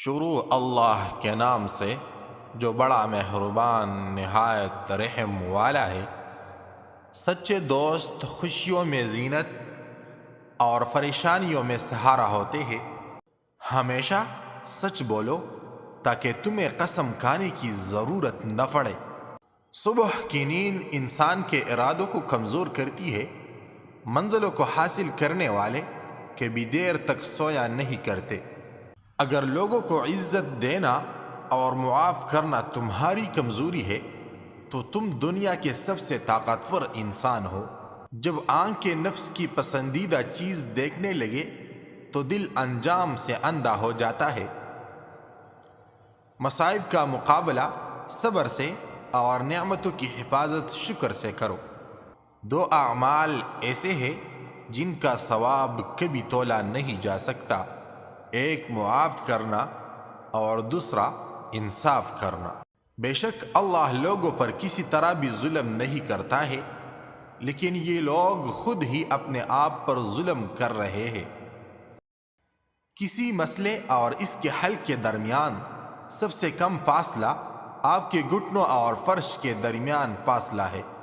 شروع اللہ کے نام سے جو بڑا مہربان نہایت رحم والا ہے۔ سچے دوست خوشیوں میں زینت اور پریشانیوں میں سہارا ہوتے ہیں۔ ہمیشہ سچ بولو تاکہ تمہیں قسم کھانے کی ضرورت نہ پڑے۔ صبح کی نیند انسان کے ارادوں کو کمزور کرتی ہے۔ منزلوں کو حاصل کرنے والے کبھی دیر تک سویا نہیں کرتے۔ اگر لوگوں کو عزت دینا اور معاف کرنا تمہاری کمزوری ہے تو تم دنیا کے سب سے طاقتور انسان ہو۔ جب آنکھیں نفس کی پسندیدہ چیز دیکھنے لگے تو دل انجام سے اندھا ہو جاتا ہے۔ مصائب کا مقابلہ صبر سے اور نعمتوں کی حفاظت شکر سے کرو۔ دو اعمال ایسے ہیں جن کا ثواب کبھی تولا نہیں جا سکتا، ایک معاف کرنا اور دوسرا انصاف کرنا۔ بے شک اللہ لوگوں پر کسی طرح بھی ظلم نہیں کرتا ہے، لیکن یہ لوگ خود ہی اپنے آپ پر ظلم کر رہے ہیں۔ کسی مسئلے اور اس کے حل کے درمیان سب سے کم فاصلہ آپ کے گھٹنوں اور فرش کے درمیان فاصلہ ہے۔